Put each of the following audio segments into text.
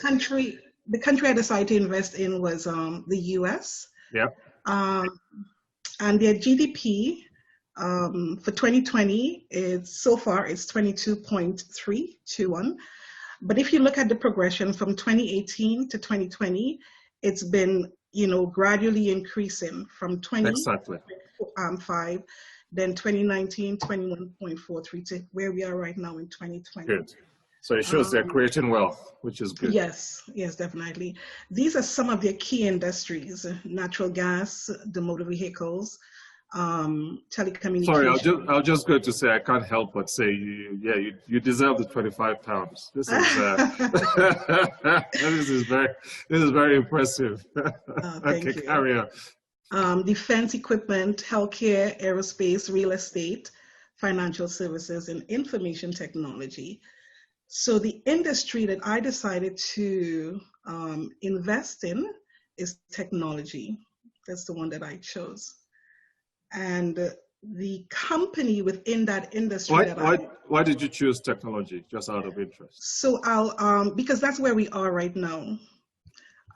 the country I decided to invest in was the US. Yep. And their GDP for 2020 so far it's 22.321. But if you look at the progression from 2018 to 2020, it's been, gradually increasing from 20.5, then 2019, 21.43 to where we are right now in 2020. Good. So it shows they're creating wealth, which is good. Yes, definitely. These are some of their key industries: natural gas, the motor vehicles, telecommunications. Sorry, I'll just go to say I can't help but say you deserve the £25. This is this is very impressive. Thank you. Carry on. Defense equipment, healthcare, aerospace, real estate, financial services, and information technology. So the industry that I decided to invest in is technology. That's the one that I chose. And the company within that industry. Why did you choose technology, just out of interest? So because that's where we are right now.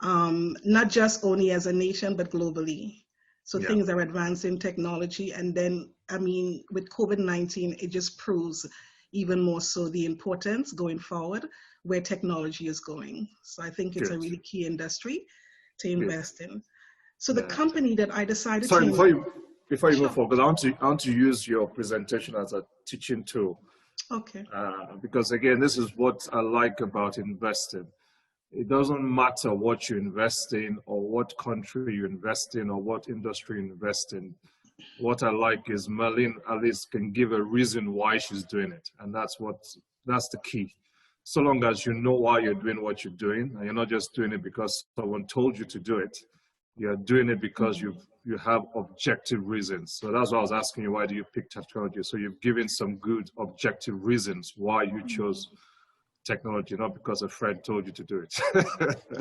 Not just only as a nation, but globally. So things are advancing technology. And then, with COVID-19, it just proves even more so the importance going forward where technology is going. So I think it's a really key industry to invest in. So the company that I decided to... Before you move forward, because I want to use your presentation as a teaching tool. Okay. Because again, this is what I like about investing. It doesn't matter what you invest in or what country you invest in or what industry you invest in. What I like is Merlin at least can give a reason why she's doing it. And that's the key. So long as you know why you're doing what you're doing, and you're not just doing it because someone told you to do it. You're doing it because you have objective reasons. So that's why I was asking you, why do you pick technology? So you've given some good objective reasons why you chose technology, not because a friend told you to do it.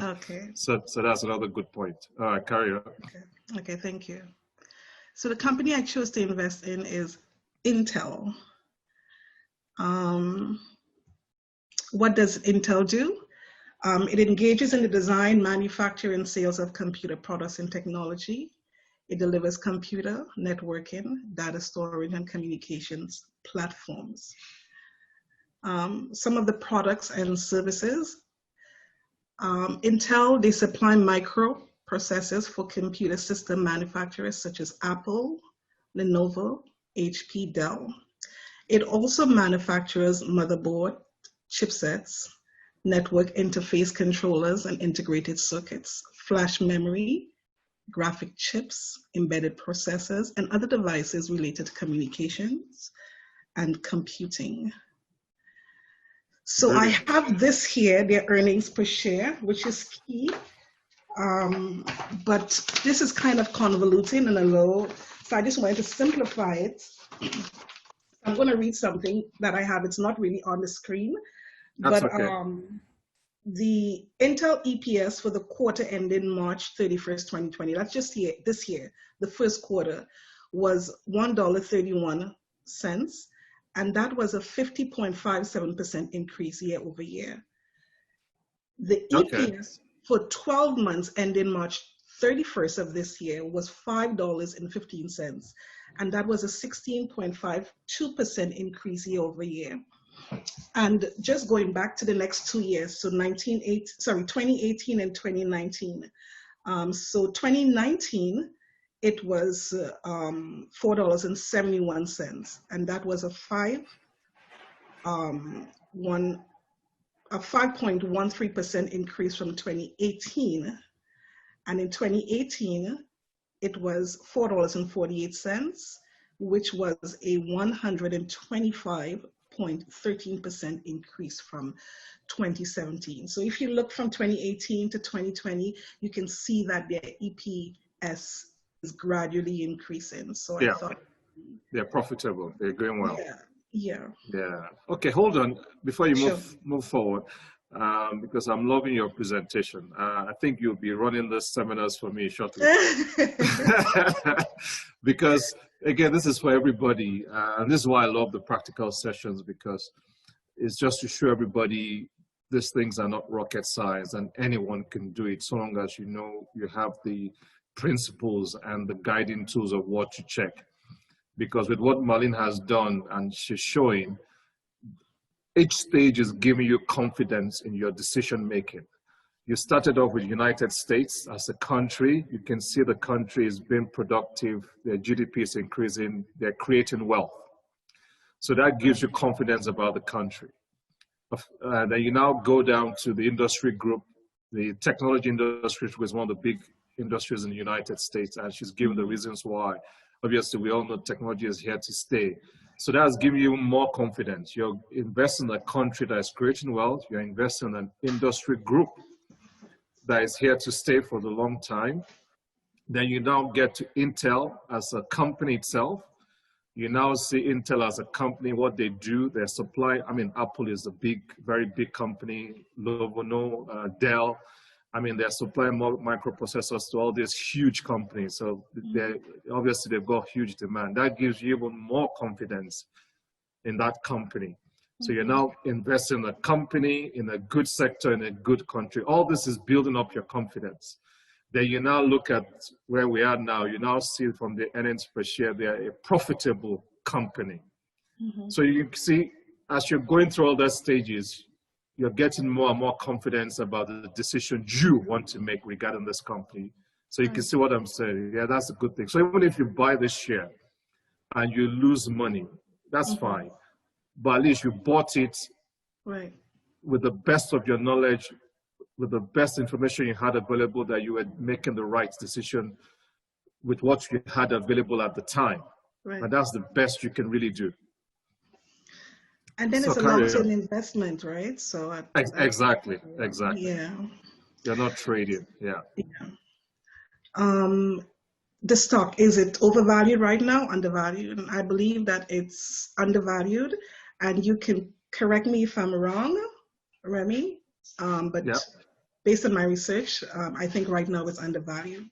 Okay. So that's another good point. All right, carry on. Okay, thank you. So the company I chose to invest in is Intel. What does Intel do? It engages in the design, manufacture, and sales of computer products and technology. It delivers computer, networking, data storage, and communications platforms. Some of the products and services. Intel, they supply microprocessors for computer system manufacturers such as Apple, Lenovo, HP, Dell. It also manufactures motherboard, chipsets, network interface controllers and integrated circuits, flash memory, graphic chips, embedded processors, and other devices related to communications and computing. So I have this here, their earnings per share, which is key. But this is kind of convoluting and a little, so I just wanted to simplify it. I'm going to read something that I have. It's not really on the screen. That's but okay. The Intel EPS for the quarter ending March 31st, 2020, that's just this year, the first quarter, was $1.31, and that was a 50.57% increase year over year. The EPS for 12 months ending March 31st of this year was $5.15, and that was a 16.52% increase year over year. And just going back to the next 2 years, so 2018 and 2019. So 2019, it was $4.71, and that was a 5.13% increase from 2018. And in 2018, it was $4.48, which was a 125.13% increase from 2017. So if you look from 2018 to 2020, you can see that their EPS is gradually increasing. So I thought they're profitable. They're going well. Yeah. Okay, hold on before you move forward, because I'm loving your presentation. I think you'll be running the seminars for me shortly. Because again, this is for everybody, and this is why I love the practical sessions, because it's just to show everybody these things are not rocket science and anyone can do it so long as you know you have the principles and the guiding tools of what to check. Because with what Marlene has done and she's showing, each stage is giving you confidence in your decision making. You started off with United States as a country. You can see the country is being productive. Their GDP is increasing. They're creating wealth. So that gives you confidence about the country. Then you now go down to the industry group, the technology industry, which is one of the big industries in the United States, and she's given the reasons why. Obviously, we all know technology is here to stay. So that's giving you more confidence. You're investing in a country that is creating wealth. You're investing in an industry group that is here to stay for the long time. Then you now get to Intel as a company itself. You now see Intel as a company, what they do, their supply. I mean, Apple is a big, very big company, Lenovo, Dell. I mean, they're supplying more microprocessors to all these huge companies. So obviously they've got huge demand. That gives you even more confidence in that company. So you're now investing in a company, in a good sector, in a good country. All this is building up your confidence. Then you now look at where we are now. You now see from the earnings per share, they are a profitable company. So you see, as you're going through all those stages, you're getting more and more confidence about the decision you want to make regarding this company. So you can see what I'm saying. Yeah, that's a good thing. So even if you buy this share and you lose money, that's fine. But at least you bought it with the best of your knowledge, with the best information you had available, that you were making the right decision with what you had available at the time. And that's the best you can really do. And then it's a long-term investment, right? So exactly. Yeah. You're not trading. Yeah. The stock, is it overvalued right now, undervalued? And I believe that it's undervalued. And you can correct me if I'm wrong, Remy. But based on my research, I think right now it's undervalued.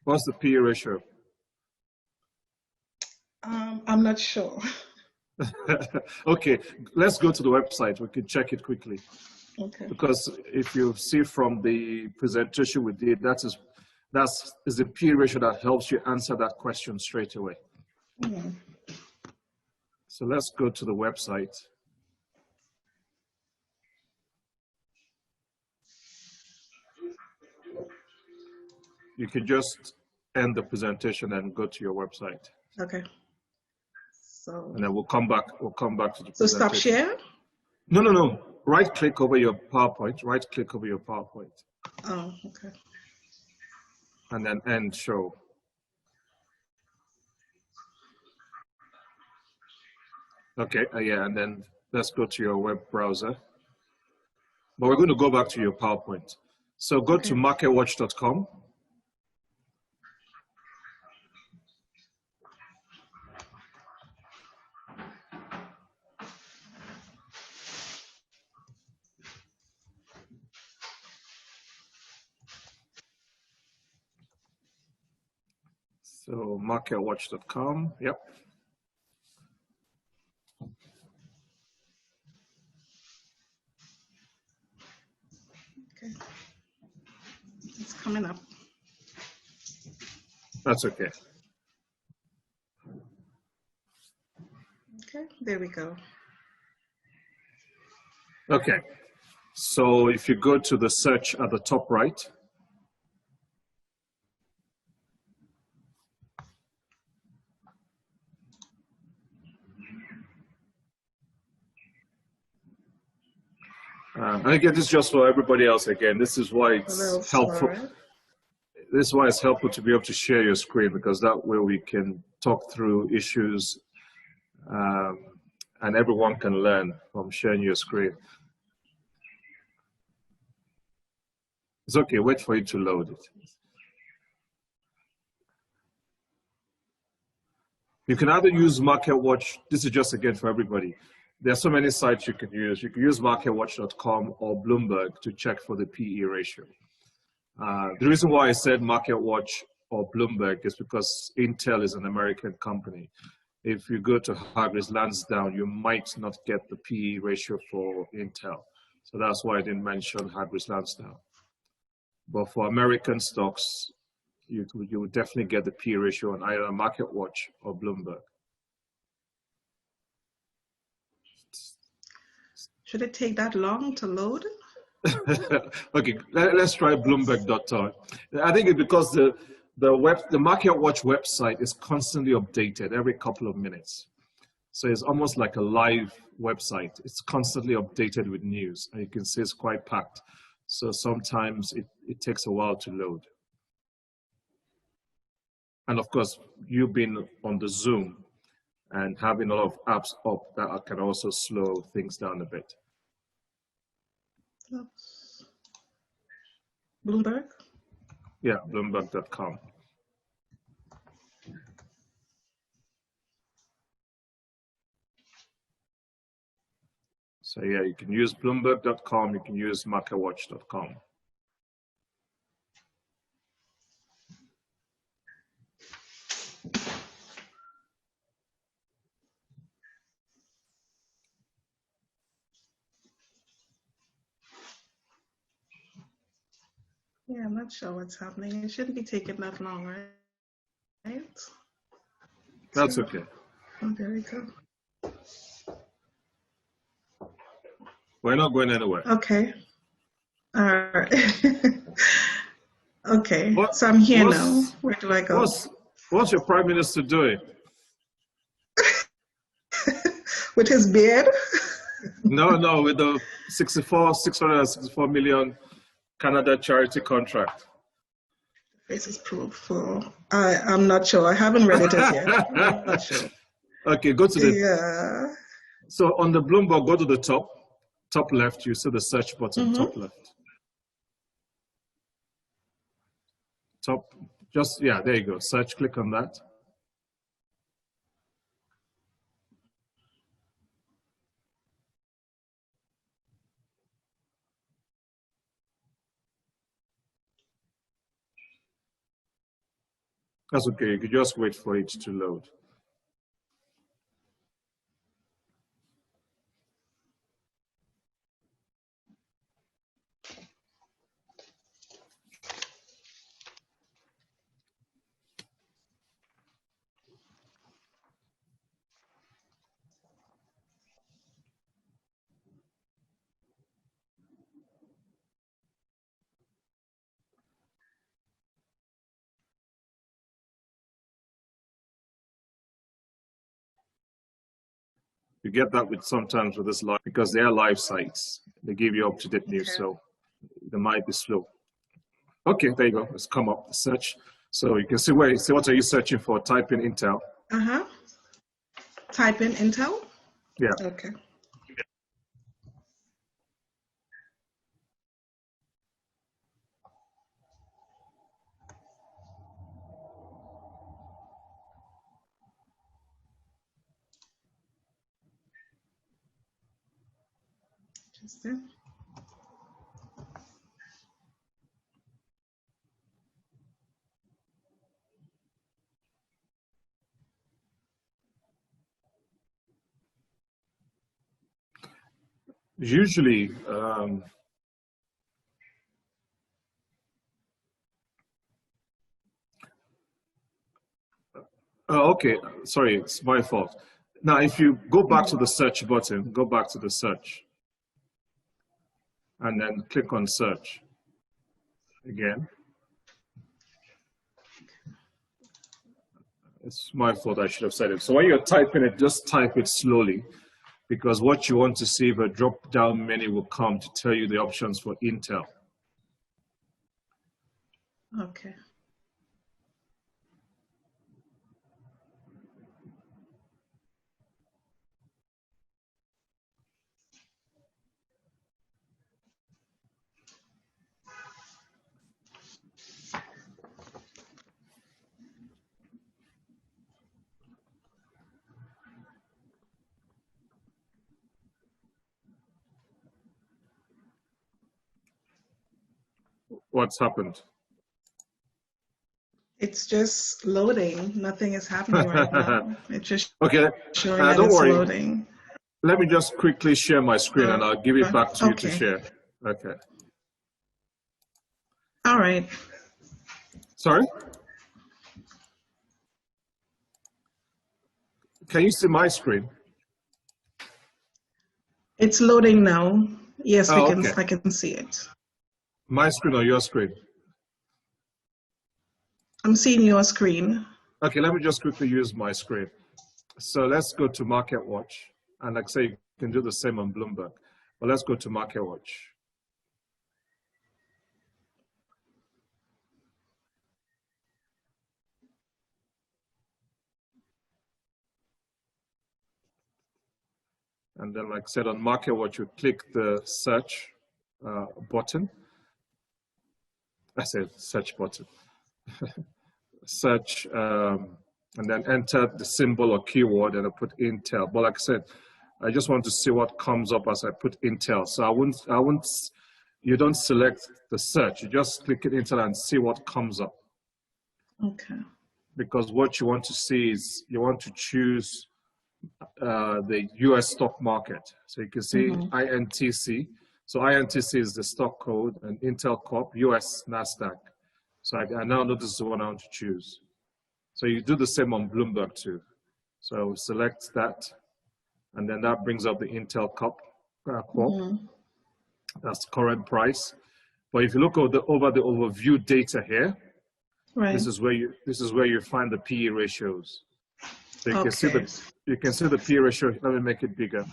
What's the PE ratio? I'm not sure. Okay, let's go to the website. We can check it quickly. Okay. Because if you see from the presentation we did, that is the PE ratio that helps you answer that question straight away. So let's go to the website. You can just end the presentation and go to your website. Okay. So. And then we'll come back to the presentation. So stop share? No. Right click over your PowerPoint. Right click over your PowerPoint. Oh, okay. And then end show. Okay, yeah, and then let's go to your web browser. But we're going to go back to your PowerPoint. So go to marketwatch.com. So marketwatch.com, yep. Okay. It's coming up. That's okay. Okay, there we go. Okay, so if you go to the search at the top right, and again, this is just for everybody else. Again, this is why it's helpful. This is why it's helpful to be able to share your screen, because that way we can talk through issues and everyone can learn from sharing your screen. It's okay, wait for it to load it. You can either use MarketWatch. This is just again for everybody. There are so many sites you can use. You can use marketwatch.com or Bloomberg to check for the PE ratio. The reason why I said MarketWatch or Bloomberg is because Intel is an American company. If you go to Hargreaves Lansdown, you might not get the PE ratio for Intel. So that's why I didn't mention Hargreaves Lansdown. But for American stocks, you would definitely get the P ratio on either MarketWatch or Bloomberg. Should it take that long to load? Okay, let's try Bloomberg.com. I think it's because the MarketWatch website is constantly updated every couple of minutes. So it's almost like a live website. It's constantly updated with news, and you can see it's quite packed. So sometimes it takes a while to load. And of course, you being on the Zoom and having a lot of apps up, that can also slow things down a bit. Oops. Bloomberg? Yeah, Bloomberg.com. So yeah, you can use Bloomberg.com, you can use MarketWatch.com. Yeah, I'm not sure what's happening. It shouldn't be taking that long, right? That's okay. Oh, there we go. We're not going anywhere. Okay. All right. Okay. So I'm here now. Where do I go? What's your prime minister doing? With his beard? No, with the 664 million Canada charity contract. This is proof. I'm not sure. I haven't read it as yet. I'm not sure. Okay, go to the. Yeah. So on the Bloomberg, go to the top left. You see the search button, top left. Top, there you go. Search, click on that. That's okay. You can just wait for it to load. You get that sometimes with this live, because they are live sites. They give you up-to-date news, so they might be slow. Okay, there you go. Let's come up the search. So you can see what are you searching for? Type in Intel. Type in Intel? Yeah. Okay. Just there. Usually, okay, sorry, it's my fault. Now, if you go back to the search button, go back to the search, and then click on search again. It's my fault, I should have said it. So when you're typing it, just type it slowly, because what you want to see, if a drop-down menu will come to tell you the options for Intel. Okay. What's happened? It's just loading. Nothing is happening right now. It's just okay. showing that Don't it's worry. loading. Let me just quickly share my screen and I'll give it back to you to share. Okay. All right. Sorry? Can you see my screen? It's loading now. Yes, Okay. I can see it. My screen or your screen? I'm seeing your screen. Okay, let me just quickly use my screen. So let's go to Market Watch. And like I say, you can do the same on Bloomberg. But let's go to Market Watch. And then, like I said, on Market Watch, you click the search button. I said search button. Search, and then enter the symbol or keyword, and I put Intel. But like I said, I just want to see what comes up as I put Intel. So you don't select the search. You just click it Intel and see what comes up. Okay. Because what you want to see is you want to choose the US stock market. So you can see INTC. So INTC is the stock code, and Intel Corp, US NASDAQ. So I now know this is the one I want to choose. So you do the same on Bloomberg too. So select that, and then that brings up the Intel Corp. That's the current price. But if you look over the overview data here, this is where you find the PE ratios. So you can see the PE ratio. Let me make it bigger.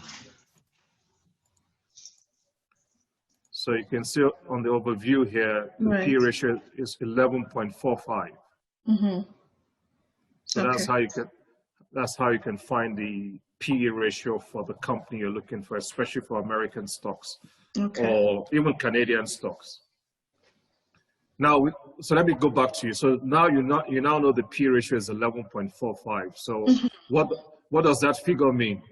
So you can see on the overview here, the PE ratio is 11.45. So that's how you can find the PE ratio for the company you're looking for, especially for American stocks or even Canadian stocks. Now, so let me go back to you. So now you now know the PE ratio is 11.45. So what does that figure mean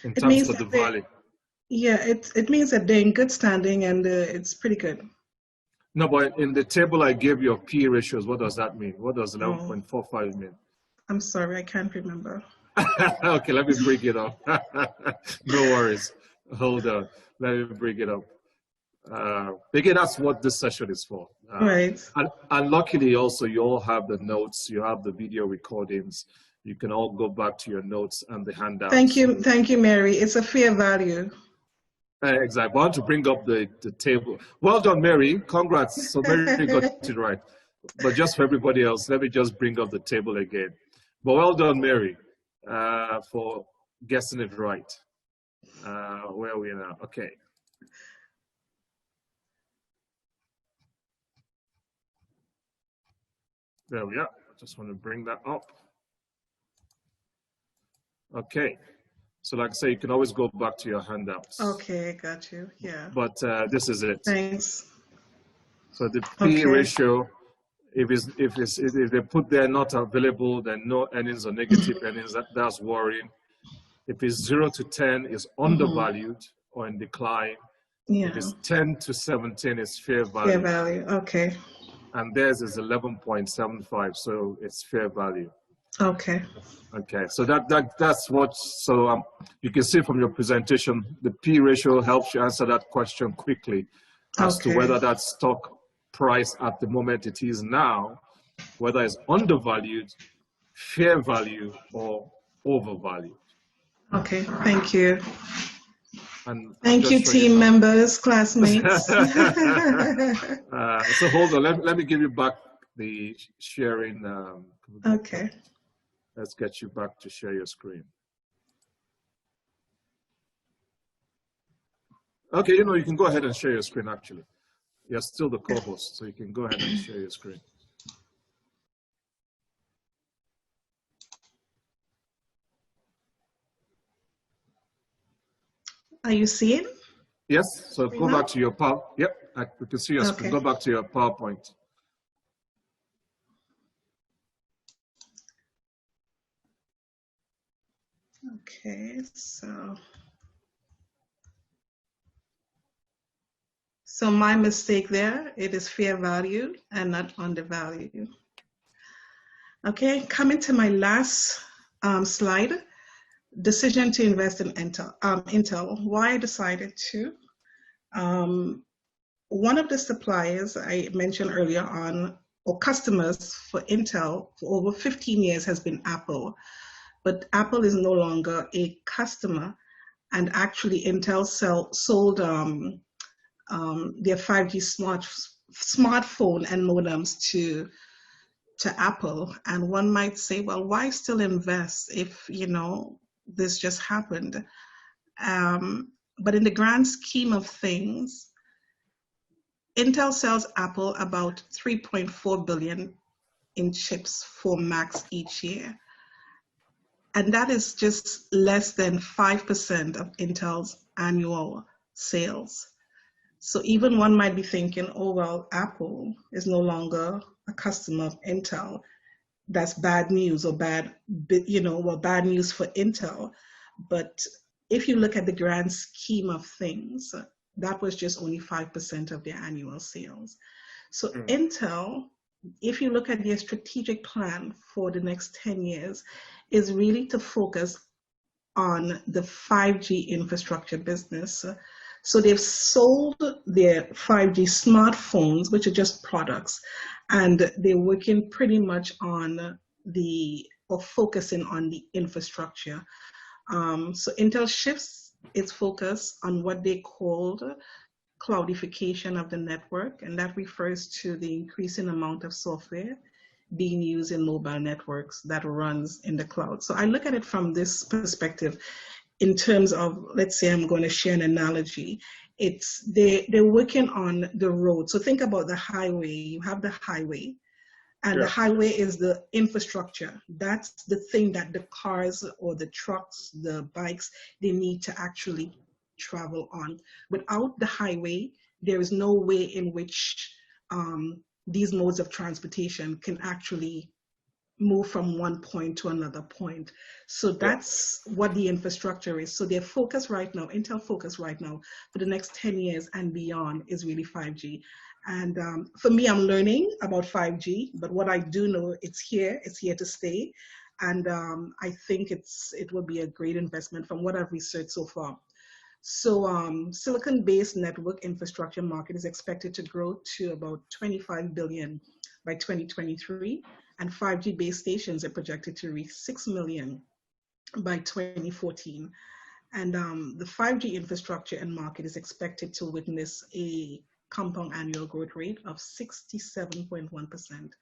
in terms of the value? Yeah, it means that they're in good standing and it's pretty good. No, but in the table I gave you of PE ratios, what does that mean? What does 11.45 mean? I'm sorry, I can't remember. Okay, let me bring it up. No worries. Hold on. Let me bring it up. Again, that's what this session is for. And luckily also, you all have the notes, you have the video recordings. You can all go back to your notes and the handouts. Thank you, Mary. It's a fair value. Exactly. I want to bring up the table. Well done, Mary. Congrats. So Mary got it right. But just for everybody else, let me just bring up the table again. But well done, Mary, for guessing it right. Where are we now? Okay. There we are. I just want to bring that up. Okay. So like I say, you can always go back to your handouts. Okay, got you. Yeah. But this is it. Thanks. So the PE ratio, if they put there not available, then no earnings or negative earnings, that's worrying. If it's 0 to 10, it's undervalued or in decline. Yeah. If it's 10 to 17, it's fair value. Fair value. Okay. And theirs is 11.75, so it's fair value. Okay. Okay, so that's what, so you can see from your presentation, the P ratio helps you answer that question quickly as to whether that stock price at the moment it is now, whether it's undervalued, fair value, or overvalued. Okay, thank you. And thank you, team members, classmates. So hold on, let me give you back the sharing. Okay. Let's get you back to share your screen. Okay, you can go ahead and share your screen actually. You're still the co-host, so you can go ahead and share your screen. Are you seeing? Yes, so go back to your PowerPoint. Yep, we can see your screen. Go back to your PowerPoint. Okay, so my mistake there, it is fair value and not undervalued. Okay, coming to my last slide. decision to invest in Intel. Why I decided to. One of the suppliers I mentioned earlier on, or customers for Intel for over 15 years has been Apple. But Apple is no longer a customer. And actually, Intel sold their 5G smartphone and modems to Apple. And one might say, well, why still invest if, this just happened? But in the grand scheme of things, Intel sells Apple about 3.4 billion in chips for Macs each year. And that is just less than 5% of Intel's annual sales. So even one might be thinking, oh, well, Apple is no longer a customer of Intel. That's bad news, or bad news for Intel. But if you look at the grand scheme of things, that was just only 5% of their annual sales. So Intel, if you look at their strategic plan for the next 10 years, is really to focus on the 5G infrastructure business. So they've sold their 5G smartphones, which are just products, and they're working pretty much on focusing on the infrastructure. So Intel shifts its focus on what they called cloudification of the network, and that refers to the increasing amount of software being used in mobile networks that runs in the cloud. So I look at it from this perspective in terms of, let's say I'm going to share an analogy. They're working on the road. So think about the highway. You have the highway, and the highway is the infrastructure. That's the thing that the cars or the trucks, the bikes, they need to actually travel on. Without the highway, there is no way in which these modes of transportation can actually move from one point to another point. So that's what the infrastructure is. So their focus right now, Intel focus right now for the next 10 years and beyond is really 5G. And for me, I'm learning about 5G, but what I do know, it's here to stay. And I think it will be a great investment from what I've researched so far. So silicon-based network infrastructure market is expected to grow to about 25 billion by 2023, and 5G base stations are projected to reach 6 million by 2014. And the 5G infrastructure and market is expected to witness a compound annual growth rate of 67.1%,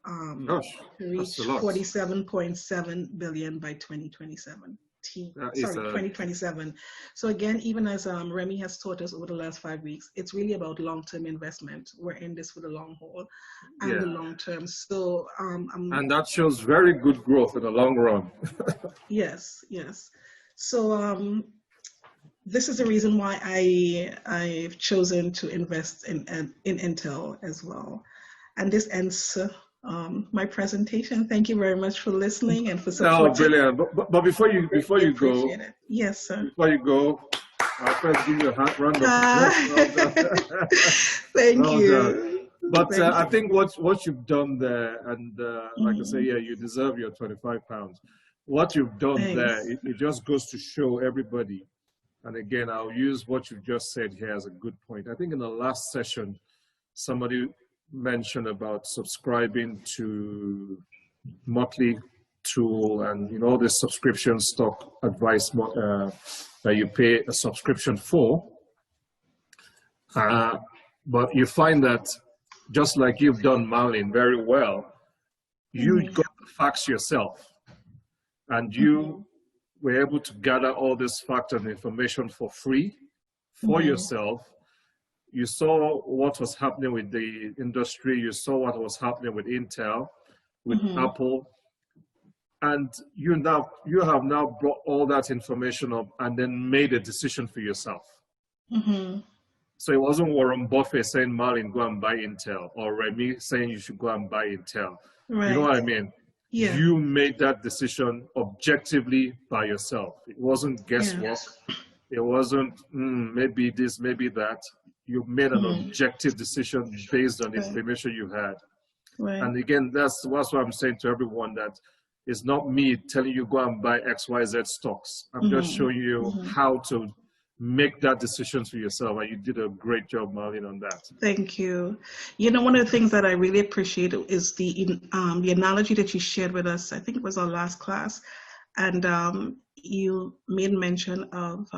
to reach 47.7 billion by 2027. 2027. So again, even as Remy has taught us over the last 5 weeks, it's really about long-term investment. We're in this for the long haul and the long term. So and that shows very good growth in the long run. Yes. So this is the reason why I've chosen to invest in Intel as well. And this ends my presentation. Thank you very much for listening and for supporting. Oh, brilliant! But before you go, yes, sir. Before you go, I'll first give you a round of applause. Thank you. But I think what you've done there, and like I say, you deserve your £25. What you've done there, it just goes to show everybody. And again, I'll use what you've just said here as a good point. I think in the last session, somebody mentioned about subscribing to monthly tool and all this subscription stock advice that you pay a subscription for. But you find that just like you've done, Marlene, very well, you got the facts yourself, and you were able to gather all this fact and information for free for yourself. You saw what was happening with the industry. You saw what was happening with Intel, with Apple. And you have now brought all that information up and then made a decision for yourself. So it wasn't Warren Buffett saying, Marlene, go and buy Intel, or Remy saying you should go and buy Intel. Right. You know what I mean? Yeah. You made that decision objectively by yourself. It wasn't guesswork. It wasn't maybe this, maybe that. You made an objective decision based on the information you had. Right. And again, that's what I'm saying to everyone, that It's not me telling you go and buy XYZ stocks. I'm just showing you how to make that decision for yourself. And you did a great job, Marlene, on that. Thank you. You know, one of the things that I really appreciate is the analogy that you shared with us. I think it was our last class. And you made mention of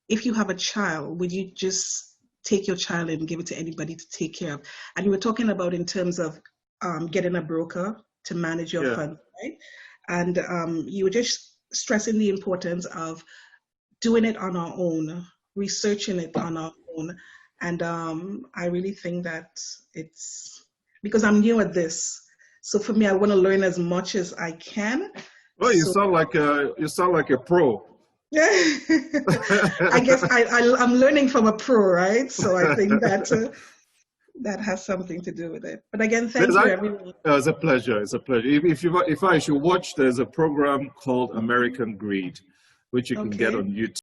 if you have a child, would you just take your child and give it to anybody to take care of? And you were talking about in terms of getting a broker to manage your funds, right? And you were just stressing the importance of doing it on our own, researching it on our own. And I really think that it's because I'm new at this. So for me, I want to learn as much as I can. Well, you sound like a pro. I guess I'm learning from a pro, right? So I think that that has something to do with it. But again, thank you, everyone. It's a pleasure. It's a pleasure. If I should watch, there's a program called American Greed, which you can get on YouTube.